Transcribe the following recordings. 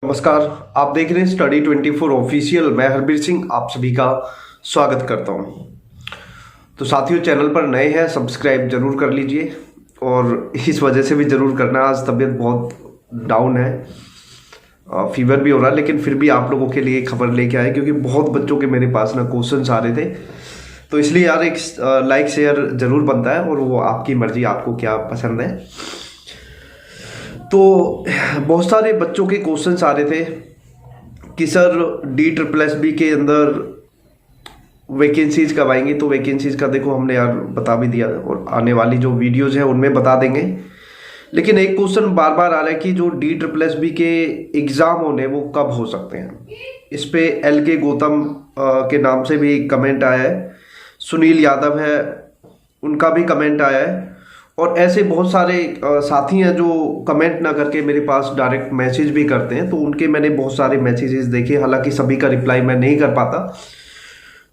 नमस्कार। आप देख रहे हैं स्टडी 24 ऑफिशियल। मैं हरबीर सिंह आप सभी का स्वागत करता हूं। तो साथियों, चैनल पर नए हैं सब्सक्राइब जरूर कर लीजिए और इस वजह से भी जरूर करना, आज तबीयत बहुत डाउन है, फीवर भी हो रहा है, लेकिन फिर भी आप लोगों के लिए खबर लेके आए क्योंकि बहुत बच्चों के मेरे पास ना क्वेश्चन आ रहे थे। तो इसलिए यार एक लाइक शेयर जरूर बनता है और वो आपकी मर्जी, आपको क्या पसंद है। तो बहुत सारे बच्चों के क्वेश्चंस आ रहे थे कि सर DSSB के अंदर वैकेंसीज कब आएंगी। तो वैकेंसीज का देखो हमने यार बता भी दिया और आने वाली जो वीडियोज हैं उनमें बता देंगे। लेकिन एक क्वेश्चन बार बार आ रहा है कि जो DSSB के एग्ज़ाम होने वो कब हो सकते हैं। इस पे LK गौतम के नाम से भी कमेंट आया है, सुनील यादव है उनका भी कमेंट आया है, और ऐसे बहुत सारे साथी हैं जो कमेंट ना करके मेरे पास डायरेक्ट मैसेज भी करते हैं। तो उनके मैंने बहुत सारे मैसेजेस देखे, हालांकि सभी का रिप्लाई मैं नहीं कर पाता।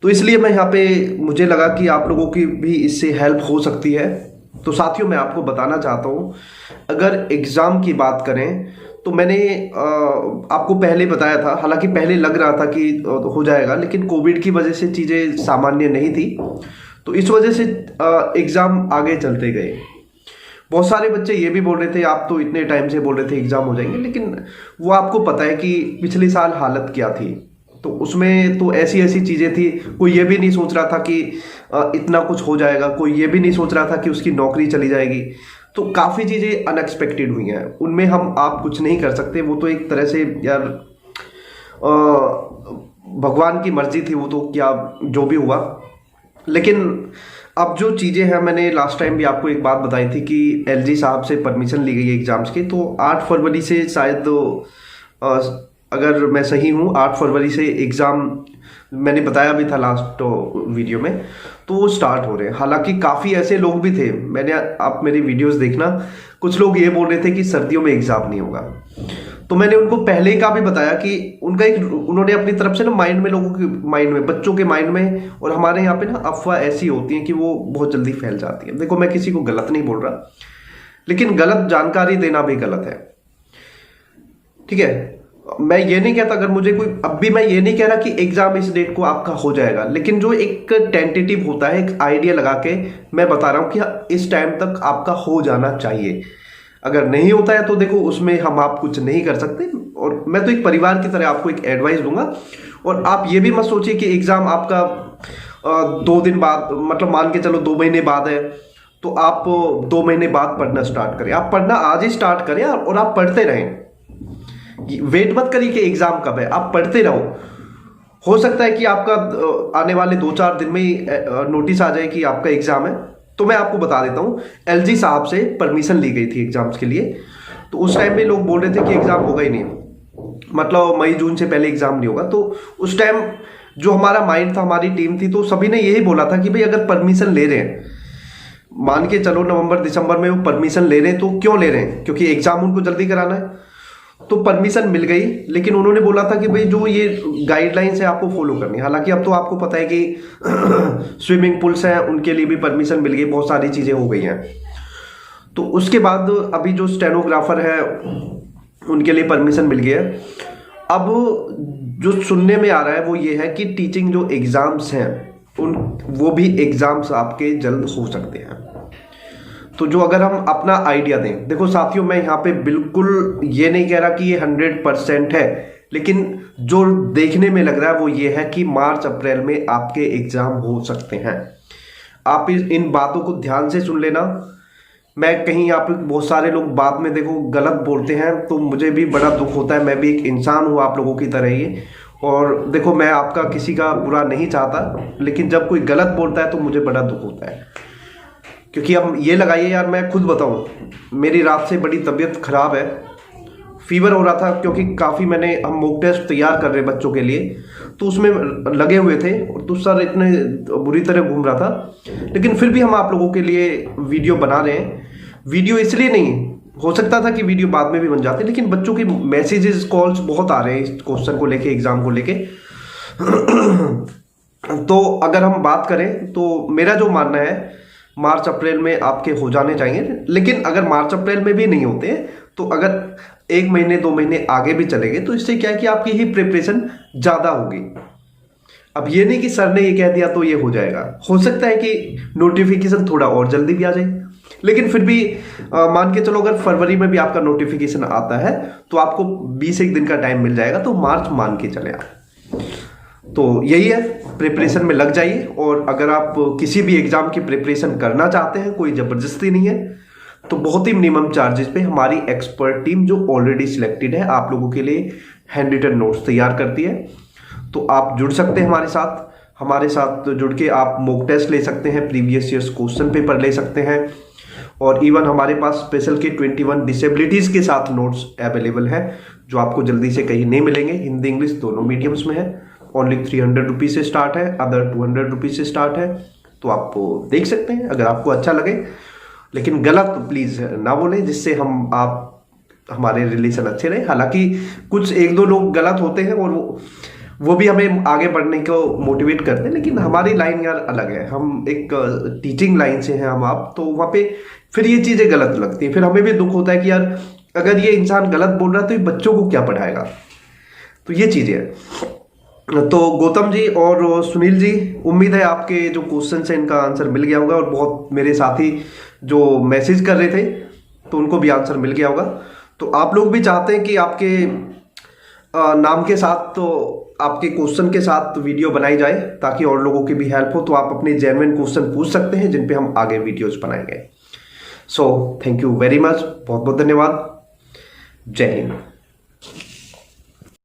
तो इसलिए मैं यहाँ पे मुझे लगा कि आप लोगों की भी इससे हेल्प हो सकती है। तो साथियों, मैं आपको बताना चाहता हूँ, अगर एग्ज़ाम की बात करें तो मैंने आपको पहले बताया था, हालांकि पहले लग रहा था कि हो जाएगा, लेकिन कोविड की वजह से चीज़ें सामान्य नहीं थी, तो इस वजह से एग्ज़ाम आगे चलते गए। बहुत सारे बच्चे ये भी बोल रहे थे आप तो इतने टाइम से बोल रहे थे एग्जाम हो जाएंगे, लेकिन वो आपको पता है कि पिछले साल हालत क्या थी। तो उसमें तो ऐसी ऐसी चीज़ें थी, कोई ये भी नहीं सोच रहा था कि इतना कुछ हो जाएगा, कोई ये भी नहीं सोच रहा था कि उसकी नौकरी चली जाएगी। तो काफ़ी चीज़ें अनएक्सपेक्टेड हुई हैं, उनमें आप कुछ नहीं कर सकते। वो तो एक तरह से यार भगवान की मर्जी थी, वो तो क्या जो भी हुआ। लेकिन अब जो चीज़ें हैं, मैंने लास्ट टाइम भी आपको एक बात बताई थी कि LG साहब से परमिशन ली गई है एग्ज़ाम्स की। तो 8 फरवरी से शायद, अगर मैं सही हूँ, 8 फरवरी से एग्ज़ाम मैंने बताया भी था लास्ट वीडियो में, तो वो स्टार्ट हो रहे हैं। हालांकि काफ़ी ऐसे लोग भी थे, आप मेरी वीडियोस देखना, कुछ लोग ये बोल रहे थे कि सर्दियों में एग्ज़ाम नहीं होगा। तो मैंने उनको पहले का भी बताया कि उन्होंने अपनी तरफ से ना माइंड में, लोगों के माइंड में, बच्चों के माइंड में, और हमारे यहाँ पे ना अफवाह ऐसी होती है कि वो बहुत जल्दी फैल जाती है। देखो, मैं किसी को गलत नहीं बोल रहा, लेकिन गलत जानकारी देना भी गलत है, ठीक है। मैं ये नहीं कहता, अगर मुझे कोई, अब भी मैं ये नहीं कह रहा कि एग्जाम इस डेट को आपका हो जाएगा, लेकिन जो एक टेंटेटिव होता है, एक आइडिया लगा के मैं बता रहा हूँ कि इस टाइम तक आपका हो जाना चाहिए। अगर नहीं होता है तो देखो उसमें आप कुछ नहीं कर सकते। और मैं तो एक परिवार की तरह आपको एक एडवाइस दूंगा, और आप ये भी मत सोचिए कि एग्जाम आपका 2 दिन बाद, मतलब मान के चलो 2 महीने बाद है, तो आप 2 महीने बाद पढ़ना स्टार्ट करें। आप पढ़ना आज ही स्टार्ट करें और आप पढ़ते रहें। वेट मत करिए कि एग्जाम कब है, आप पढ़ते रहो। हो सकता है कि आपका आने वाले 2-4 दिन में ही नोटिस आ जाए कि आपका एग्जाम है। तो मैं आपको बता देता हूँ, LG साहब से परमिशन ली गई थी एग्जाम्स के लिए। तो उस टाइम में लोग बोल रहे थे कि एग्जाम होगा ही नहीं, मतलब मई जून से पहले एग्जाम नहीं होगा। तो उस टाइम जो हमारा माइंड था, हमारी टीम थी, तो सभी ने यही बोला था कि भाई अगर परमिशन ले रहे हैं, मान के चलो नवंबर दिसंबर में वो परमिशन ले रहे हैं, तो क्यों ले रहे हैं, क्योंकि एग्जाम उनको जल्दी कराना है। तो परमिशन मिल गई, लेकिन उन्होंने बोला था कि भाई जो ये गाइडलाइंस है आपको फॉलो करनी है। हालांकि अब तो आपको पता है कि स्विमिंग पूल्स हैं उनके लिए भी परमिशन मिल गई, बहुत सारी चीज़ें हो गई हैं। तो उसके बाद अभी जो स्टेनोग्राफर है उनके लिए परमिशन मिल गया है। अब जो सुनने में आ रहा है वो ये है कि टीचिंग जो एग्ज़ाम्स हैं वो भी एग्ज़ाम्स आपके जल्द हो सकते हैं। तो जो अगर हम अपना आइडिया दें, देखो साथियों, मैं यहाँ पे बिल्कुल ये नहीं कह रहा कि ये 100% है, लेकिन जो देखने में लग रहा है वो ये है कि मार्च अप्रैल में आपके एग्जाम हो सकते हैं। आप इन बातों को ध्यान से सुन लेना। मैं कहीं यहाँ पे, बहुत सारे लोग बाद में देखो गलत बोलते हैं, तो मुझे भी बड़ा दुख होता है। मैं भी एक इंसान हूँ आप लोगों की तरह ही, और देखो मैं आपका किसी का बुरा नहीं चाहता, लेकिन जब कोई गलत बोलता है तो मुझे बड़ा दुख होता है। क्योंकि अब ये लगाइए यार, मैं खुद बताऊं, मेरी रात से बड़ी तबीयत खराब है, फीवर हो रहा था, क्योंकि काफ़ी हम मॉक टेस्ट तैयार कर रहे बच्चों के लिए, तो उसमें लगे हुए थे, और तो सर इतने बुरी तरह घूम रहा था। लेकिन फिर भी हम आप लोगों के लिए वीडियो बना रहे हैं। वीडियो इसलिए नहीं, हो सकता था कि वीडियो बाद में भी बन जाती, लेकिन बच्चों के मैसेजेस, कॉल्स बहुत आ रहे हैं इस क्वेश्चन को लेके, एग्जाम को लेके। तो अगर हम बात करें तो मेरा जो मानना है, मार्च अप्रैल में आपके हो जाने चाहिए। लेकिन अगर मार्च अप्रैल में भी नहीं होते, तो अगर 1 महीने 2 महीने आगे भी चलेंगे तो इससे क्या है कि आपकी ही प्रिपरेशन ज़्यादा होगी। अब ये नहीं कि सर ने ये कह दिया तो ये हो जाएगा, हो सकता है कि नोटिफिकेशन थोड़ा और जल्दी भी आ जाए, लेकिन फिर भी मान के चलो अगर फरवरी में भी आपका नोटिफिकेशन आता है तो आपको 20 दिन का टाइम मिल जाएगा, तो मार्च मान के चले आप। तो यही है, प्रिपरेशन में लग जाइए। और अगर आप किसी भी एग्जाम की प्रिपरेशन करना चाहते हैं, कोई जबरदस्ती नहीं है, तो बहुत ही मिनिमम चार्जेस पे हमारी एक्सपर्ट टीम जो ऑलरेडी सिलेक्टेड है आप लोगों के लिए हैंड रिटन नोट्स तैयार करती है। तो आप जुड़ सकते हैं हमारे साथ जुड़ के आप मॉक टेस्ट ले सकते हैं, प्रीवियस ईयर्स क्वेश्चन पेपर ले सकते हैं, और इवन हमारे पास स्पेशल के 21 डिसेबिलिटीज के साथ नोट्स अवेलेबल है जो आपको जल्दी से कहीं नहीं मिलेंगे। हिंदी इंग्लिश दोनों मीडियम्स में है। ओनली 300 रुपीज से स्टार्ट है, अदर 200 रुपीज से स्टार्ट है। तो आप देख सकते हैं अगर आपको अच्छा लगे, लेकिन गलत तो प्लीज ना बोले, जिससे हमारे रिलेशन अच्छे रहे। हालांकि कुछ 1-2 लोग गलत होते हैं और वो भी हमें आगे बढ़ने को मोटिवेट करते हैं, लेकिन हमारी लाइन यार अलग है, हम एक टीचिंग लाइन से हैं आप, तो वहाँ पे फिर ये चीज़ें गलत लगती हैं। फिर हमें भी दुख होता है कि यार अगर ये इंसान गलत बोल रहा है तो ये बच्चों को क्या पढ़ाएगा। तो ये चीज़ें हैं। तो गौतम जी और सुनील जी, उम्मीद है आपके जो क्वेश्चन है इनका आंसर मिल गया होगा, और बहुत मेरे साथी जो मैसेज कर रहे थे तो उनको भी आंसर मिल गया होगा। तो आप लोग भी चाहते हैं कि आपके नाम के साथ तो आपके क्वेश्चन के साथ वीडियो बनाई जाए ताकि और लोगों की भी हेल्प हो, तो आप अपने जेन्युइन क्वेश्चन पूछ सकते हैं जिन पे हम आगे वीडियोस बनाएंगे। So thank you very much, बहुत बहुत धन्यवाद। जय हिंद।